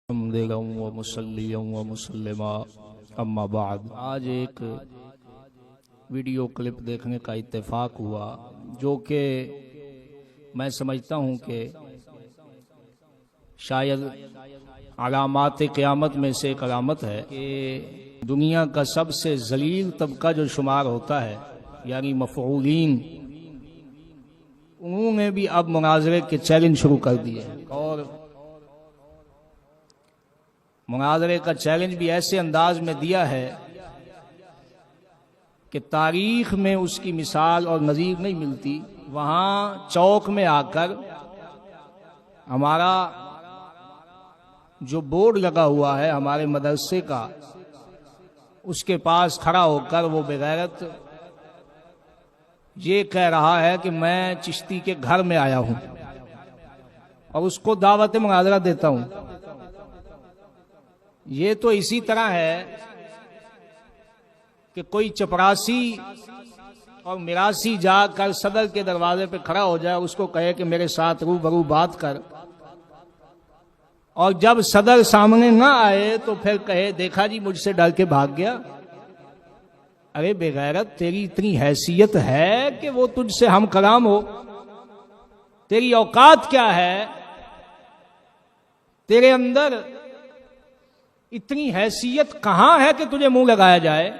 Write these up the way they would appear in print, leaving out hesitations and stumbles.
حمدا و مصلیا و مسلما اما بعد، آج ایک ویڈیو کلپ دیکھنے کا اتفاق ہوا جو کہ میں سمجھتا ہوں کہ شاید علامات قیامت میں سے ایک علامت ہے کہ دنیا کا سب سے ذلیل طبقہ جو شمار ہوتا ہے یعنی مفعولین، انہوں نے بھی اب مناظرے کے چیلنج شروع کر دیے اور مناظرے کا چیلنج بھی ایسے انداز میں دیا ہے کہ تاریخ میں اس کی مثال اور نظیر نہیں ملتی۔ وہاں چوک میں آ کر ہمارا جو بورڈ لگا ہوا ہے ہمارے مدرسے کا، اس کے پاس کھڑا ہو کر وہ بغیرت یہ کہہ رہا ہے کہ میں چشتی کے گھر میں آیا ہوں اور اس کو دعوت مناظرہ دیتا ہوں۔ یہ تو اسی طرح ہے کہ کوئی چپراسی اور میراسی جا کر صدر کے دروازے پہ کھڑا ہو جائے، اس کو کہے کہ میرے ساتھ روبرو بات کر، اور جب صدر سامنے نہ آئے تو پھر کہے دیکھا جی مجھ سے ڈر کے بھاگ گیا۔ ارے بے غیرت، تیری اتنی حیثیت ہے کہ وہ تجھ سے ہم کلام ہو؟ تیری اوقات کیا ہے؟ تیرے اندر اتنی حیثیت کہاں ہے کہ تجھے منہ لگایا جائے،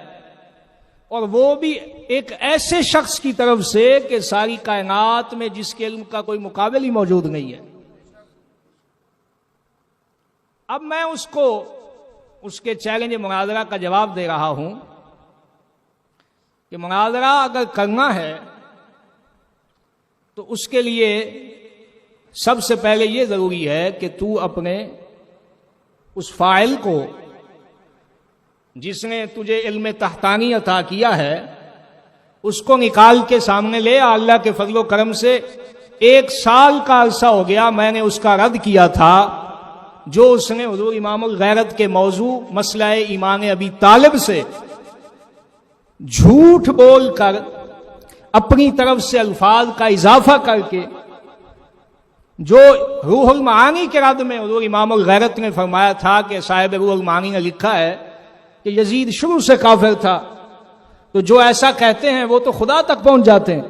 اور وہ بھی ایک ایسے شخص کی طرف سے کہ ساری کائنات میں جس کے علم کا کوئی مقابل ہی موجود نہیں ہے۔ اب میں اس کو اس کے چیلنج مناظرہ کا جواب دے رہا ہوں کہ مناظرہ اگر کرنا ہے تو اس کے لیے سب سے پہلے یہ ضروری ہے کہ تو اپنے اس فاعل کو جس نے تجھے علم تحتانی عطا کیا ہے اس کو نکال کے سامنے لے۔ اللہ کے فضل و کرم سے 1 سال کا عرصہ ہو گیا میں نے اس کا رد کیا تھا جو اس نے حضور امام الغیرت کے موضوع مسئلہ ایمان ابی طالب سے جھوٹ بول کر اپنی طرف سے الفاظ کا اضافہ کر کے، جو روح المعانی کے رد میں حضور امام الغیرت نے فرمایا تھا کہ صاحب روح المعانی نے لکھا ہے کہ یزید شروع سے کافر تھا، تو جو ایسا کہتے ہیں وہ تو خدا تک پہنچ جاتے ہیں،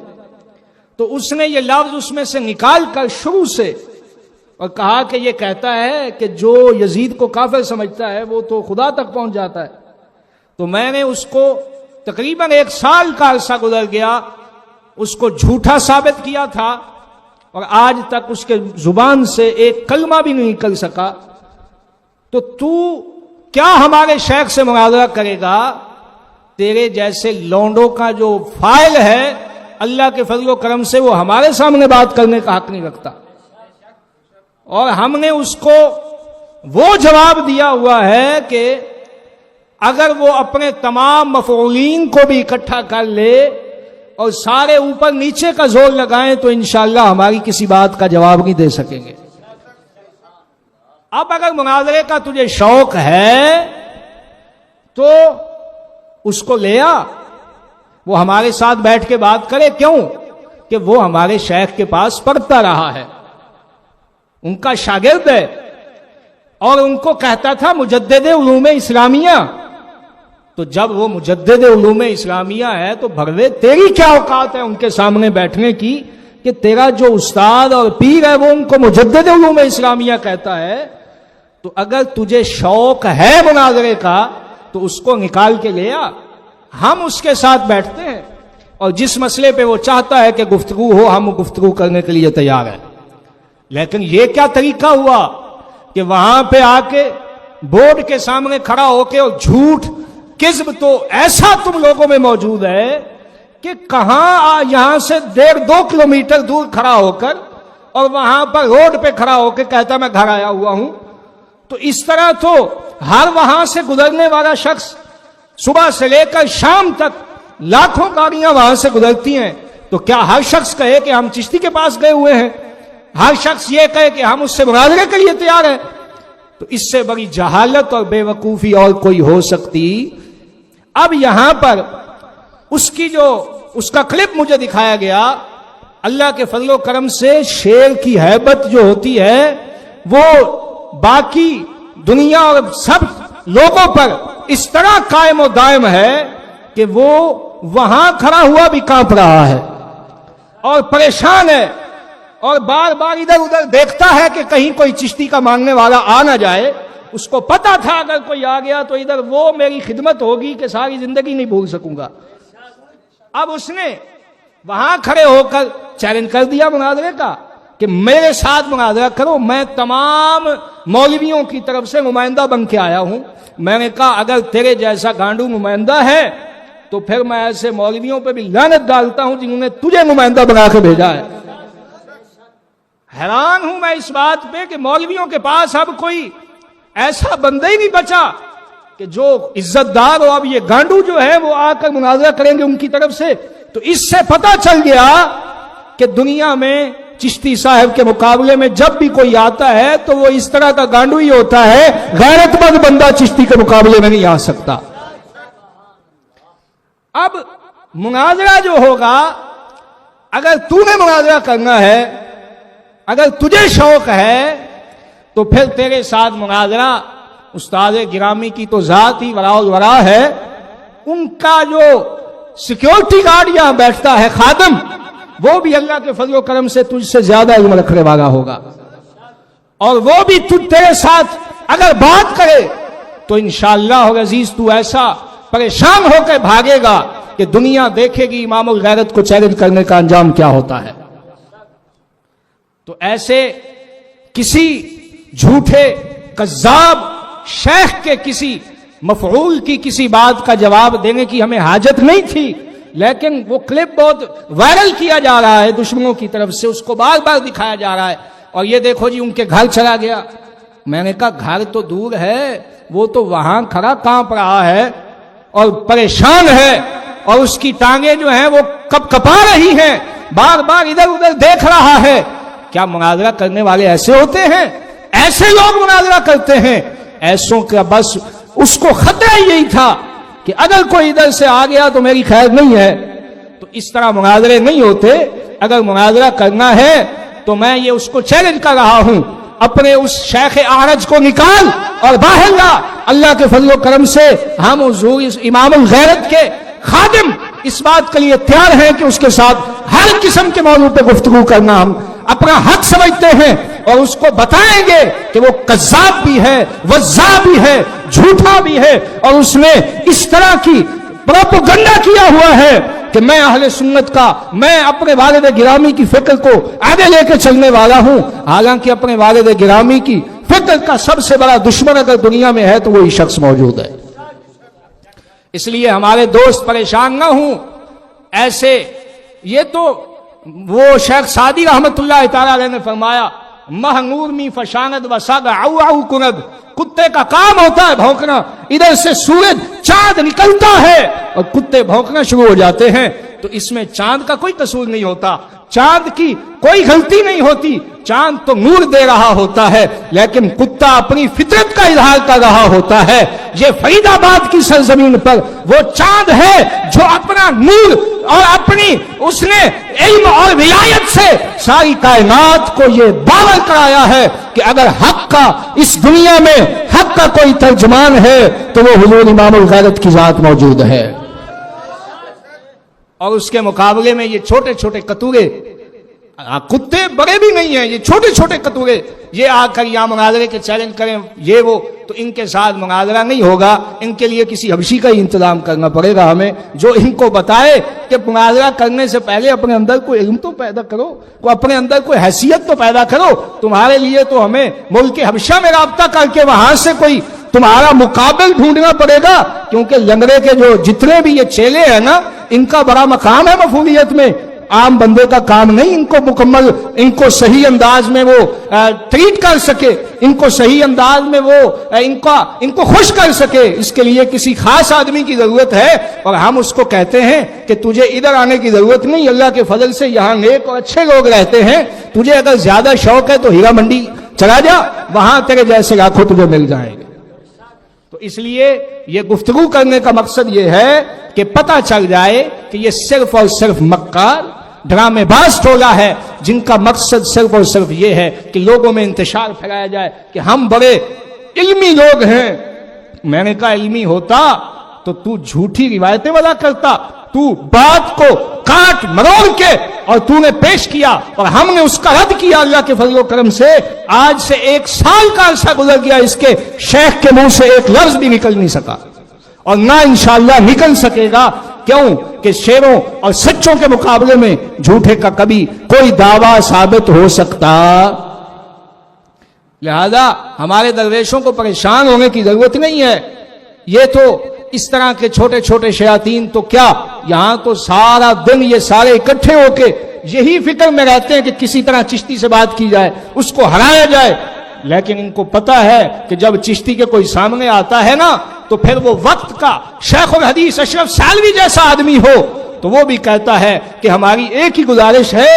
تو اس نے یہ لفظ اس میں سے نکال کر شروع سے اور کہا کہ یہ کہتا ہے کہ جو یزید کو کافر سمجھتا ہے وہ تو خدا تک پہنچ جاتا ہے۔ تو میں نے اس کو تقریباً 1 سال کا عرصہ گزر گیا، اس کو جھوٹا ثابت کیا تھا اور آج تک اس کے زبان سے ایک کلمہ بھی نہیں نکل سکا۔ تو کیا ہمارے شیخ سے مناظرہ کرے گا؟ تیرے جیسے لونڈوں کا جو فائل ہے اللہ کے فضل و کرم سے وہ ہمارے سامنے بات کرنے کا حق نہیں رکھتا، اور ہم نے اس کو وہ جواب دیا ہوا ہے کہ اگر وہ اپنے تمام مفعولین کو بھی اکٹھا کر لے اور سارے اوپر نیچے کا زور لگائیں تو انشاءاللہ ہماری کسی بات کا جواب نہیں دے سکیں گے۔ اب اگر مناظرے کا تجھے شوق ہے تو اس کو لے آ، وہ ہمارے ساتھ بیٹھ کے بات کرے۔ کیوں کہ وہ ہمارے شیخ کے پاس پڑھتا رہا ہے، ان کا شاگرد ہے، اور ان کو کہتا تھا مجدد علوم اسلامیہ۔ تو جب وہ مجدد علوم اسلامیہ ہے تو بھروے تیری کیا اوقات ہے ان کے سامنے بیٹھنے کی کہ تیرا جو استاد اور پیر ہے وہ ان کو مجدد علوم اسلامیہ کہتا ہے؟ تو اگر تجھے شوق ہے مناظرے کا تو اس کو نکال کے لے آ، ہم اس کے ساتھ بیٹھتے ہیں، اور جس مسئلے پہ وہ چاہتا ہے کہ گفتگو ہو ہم گفتگو کرنے کے لیے تیار ہیں۔ لیکن یہ کیا طریقہ ہوا کہ وہاں پہ آ کے بورڈ کے سامنے کھڑا ہو کے اور جھوٹ کذب تو ایسا تم لوگوں میں موجود ہے کہ کہاں یہاں سے 1.5-2 کلومیٹر دور کھڑا ہو کر اور وہاں پر روڈ پہ کھڑا ہو کے کہتا میں گھر آیا ہوا ہوں۔ تو اس طرح تو ہر وہاں سے گزرنے والا شخص صبح سے لے کر شام تک لاکھوں گاڑیاں وہاں سے گزرتی ہیں، تو کیا ہر شخص کہے کہ ہم چشتی کے پاس گئے ہوئے ہیں؟ ہر شخص یہ کہے کہ ہم اس سے مناظرے کے لیے تیار ہیں؟ تو اس سے بڑی جہالت اور بے وقوفی اور کوئی ہو سکتی؟ اب یہاں پر اس کا کلپ مجھے دکھایا گیا، اللہ کے فضل و کرم سے شیر کی ہیبت جو ہوتی ہے وہ باقی دنیا اور سب لوگوں پر اس طرح قائم و دائم ہے کہ وہ وہاں کھڑا ہوا بھی کانپ رہا ہے اور پریشان ہے اور بار بار ادھر ادھر دیکھتا ہے کہ کہیں کوئی چشتی کا مانگنے والا آ نہ جائے. اس کو پتا تھا اگر کوئی آ گیا تو ادھر وہ میری خدمت ہوگی کہ ساری زندگی نہیں بھول سکوں گا. اب اس نے وہاں کھڑے ہو کر چیلنج کر دیا مناظرے کا کہ میرے ساتھ مناظرہ کرو. میں تمام مولویوں کی طرف سے نمائندہ بن کے آیا ہوں. میں نے کہا اگر تیرے جیسا گانڈو نمائندہ ہے تو پھر میں ایسے مولویوں پہ بھی لعنت ڈالتا ہوں جنہوں نے تجھے نمائندہ بنا کے بھیجا ہے. حیران ہوں میں اس بات پہ کہ مولویوں کے پاس اب کوئی ایسا بندہ ہی نہیں بچا کہ جو عزت دار ہو. اب یہ گانڈو جو ہے وہ آ کر مناظرہ کریں گے ان کی طرف سے. تو اس سے پتہ چل گیا کہ دنیا میں چشتی صاحب کے مقابلے میں جب بھی کوئی آتا ہے تو وہ اس طرح کا گانڈو ہی ہوتا ہے. غیرت مند بندہ چشتی کے مقابلے میں نہیں آ سکتا. اب مناظرہ جو ہوگا, اگر تو نے مناظرہ کرنا ہے, اگر تجھے شوق ہے تو پھر تیرے ساتھ مناظرہ استاد گرامی کی تو ذات ہی وراء الورا ہے. ان کا جو سیکیورٹی گارڈ یہاں بیٹھتا ہے خادم, وہ بھی اللہ کے فضل و کرم سے تجھ سے زیادہ علم رکھنے والا ہوگا اور وہ بھی تیرے ساتھ اگر بات کرے تو انشاءاللہ عزیز تو ایسا پریشان ہو کے بھاگے گا کہ دنیا دیکھے گی امام الغیرت کو چیلنج کرنے کا انجام کیا ہوتا ہے. تو ایسے کسی جھوٹے کذاب شیخ کے کسی مفعول کی کسی بات کا جواب دینے کی ہمیں حاجت نہیں تھی, لیکن وہ کلپ بہت وائرل کیا جا رہا ہے دشمنوں کی طرف سے, اس کو بار بار دکھایا جا رہا ہے. اور یہ دیکھو جی ان کے گھر چلا گیا. میں نے کہا گھر تو دور ہے, وہ تو وہاں کھڑا کانپ رہا ہے اور پریشان ہے اور اس کی ٹانگیں جو ہیں وہ کپ کپا رہی ہیں, بار بار ادھر ادھر دیکھ رہا ہے. کیا مناظرہ کرنے والے ایسے ہوتے ہیں؟ ایسے لوگ مناظرہ کرتے ہیں. ایسوں کا بس اس کو خطرہ یہی تھا کہ اگر کوئی ادھر سے آ گیا تو میری خیر نہیں ہے. تو اس طرح مناظرے نہیں ہوتے. اگر مناظرہ کرنا ہے تو میں یہ اس کو چیلنج کر رہا ہوں, اپنے اس شیخ اعرج کو نکال اور باہر لا. اللہ کے فضل و کرم سے ہم حضور امام الغیرت کے خادم اس بات کے لیے تیار ہیں کہ اس کے ساتھ ہر قسم کے موضوع پہ گفتگو کرنا ہم اپنا حق سمجھتے ہیں اور اس کو بتائیں گے کہ وہ کذاب بھی ہے, وضاع بھی ہے, جھوٹا بھی ہے اور اس نے اس طرح کی پروپیگنڈا کیا ہوا ہے کہ میں اہل سنت کا, میں اپنے والد گرامی کی فکر کو آگے لے کے چلنے والا ہوں. حالانکہ اپنے والد گرامی کی فکر کا سب سے بڑا دشمن اگر دنیا میں ہے تو وہی شخص موجود ہے. اس لیے ہمارے دوست پریشان نہ ہوں. ایسے یہ تو وہ شیخ سعدی رحمت اللہ تعالی علیہ نے فرمایا, مہنور می فشاند وساگ او او کند, کتے کا کام ہوتا ہے بھونکنا. ادھر سے سورج چاند نکلتا ہے اور کتے بھونکنا شروع ہو جاتے ہیں. تو اس میں چاند کا کوئی قصور نہیں ہوتا, چاند کی کوئی غلطی نہیں ہوتی. چاند تو نور دے رہا ہوتا ہے لیکن کتا اپنی فطرت کا اظہار کر رہا ہوتا ہے. یہ فرید آباد کی سرزمین پر وہ چاند ہے جو اپنا نور اور اپنی اس نے علم اور ولایت سے ساری کائنات کو یہ باور کرایا ہے کہ اگر حق کا اس دنیا میں حق کا کوئی ترجمان ہے تو وہ حضور امام الغیرت کی ذات موجود ہے. اور اس کے مقابلے میں یہ چھوٹے چھوٹے کتورے, کتے بڑے بھی نہیں ہیں, یہ چھوٹے چھوٹے کتورے یہ آ کر یہاں مناظرے کے چیلنج کریں یہ وہ, تو ان کے ساتھ مناظرہ نہیں ہوگا. ان کے لیے کسی حبشی کا ہی انتظام کرنا پڑے گا ہمیں, جو ان کو بتائے کہ مناظرہ کرنے سے پہلے اپنے اندر کوئی علم تو پیدا کرو, اپنے اندر کوئی حیثیت تو پیدا کرو. تمہارے لیے تو ہمیں ملک حبشہ میں رابطہ کر کے وہاں سے کوئی تمہارا مقابل ڈھونڈنا پڑے گا, کیونکہ لنگڑے کے جو جتنے بھی یہ چیلے ہیں نا, ان کا بڑا مقام ہے مفعولیت میں. عام بندے کا کام نہیں ان کو مکمل, ان کو صحیح انداز میں وہ ٹریٹ کر سکے, ان کو صحیح انداز میں وہ ان کو خوش کر سکے. اس کے لیے کسی خاص آدمی کی ضرورت ہے اور ہم اس کو کہتے ہیں کہ تجھے ادھر آنے کی ضرورت نہیں, اللہ کے فضل سے یہاں نیک اور اچھے لوگ رہتے ہیں. تجھے اگر زیادہ شوق ہے تو ہیرا منڈی چلا جا, وہاں تیرے جیسے لاکھوں تجھے مل جائیں گے. تو اس لیے یہ گفتگو کرنے کا مقصد یہ ہے کہ پتہ چل جائے کہ یہ صرف اور صرف مکار ڈرامے باز ٹولہ ہے جن کا مقصد صرف اور صرف یہ ہے کہ لوگوں میں انتشار پھیلایا جائے کہ ہم بڑے علمی لوگ ہیں. میں نے کہا علمی ہوتا تو تو جھوٹی روایتیں وضع کرتا, تو بات کو کاٹ مروڑ کے اور تو نے پیش کیا اور ہم نے اس کا رد کیا. اللہ کے فضل و کرم سے آج سے 1 سال کا عرصہ گزر گیا, اس کے شیخ کے منہ سے ایک لفظ بھی نکل نہیں سکا اور نہ انشاءاللہ نکل سکے گا. کیوں کہ شیروں اور سچوں کے مقابلے میں جھوٹے کا کبھی کوئی دعویٰ ثابت ہو سکتا. لہذا ہمارے درویشوں کو پریشان ہونے کی ضرورت نہیں ہے. یہ تو اس طرح کے چھوٹے چھوٹے شیاطین تو کیا, یہاں تو سارا دن یہ سارے اکٹھے ہو کے یہی فکر میں رہتے ہیں کہ کسی طرح چشتی سے بات کی جائے, اس کو ہرایا جائے. لیکن ان کو پتا ہے کہ جب چشتی کے کوئی سامنے آتا ہے نا تو پھر وہ وقت کا شیخ الحدیث اشرف سالوی جیسا آدمی ہو تو وہ بھی کہتا ہے کہ ہماری ایک ہی گزارش ہے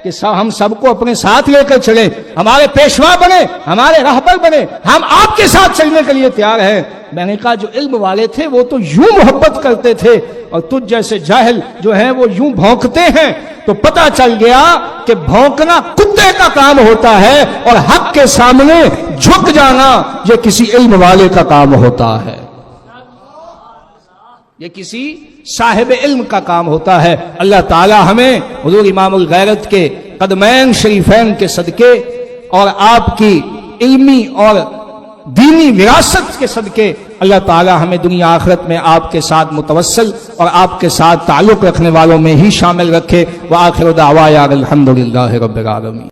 کہ ہم سب کو اپنے ساتھ لے کر چلیں, ہمارے پیشوا بنے, ہمارے رہبر بنے, ہم آپ کے ساتھ چلنے کے لیے تیار ہیں. میں نے کہا جو علم والے تھے وہ تو یوں محبت کرتے تھے اور تجھ جیسے جاہل جو ہیں وہ یوں بھونکتے ہیں. تو پتا چل گیا کہ بھونکنا کتے کا کام ہوتا ہے اور حق کے سامنے جھک جانا یہ کسی علم والے کا کام ہوتا ہے, یہ کسی صاحب علم کا کام ہوتا ہے. اللہ تعالی ہمیں حضور امام الغیرت کے قدمین شریفین کے صدقے اور آپ کی علمی اور دینی وراثت کے صدقے اللہ تعالی ہمیں دنیا آخرت میں آپ کے ساتھ متوسل اور آپ کے ساتھ تعلق رکھنے والوں میں ہی شامل رکھے. وآخر دعوانا الحمدللہ رب العالمین.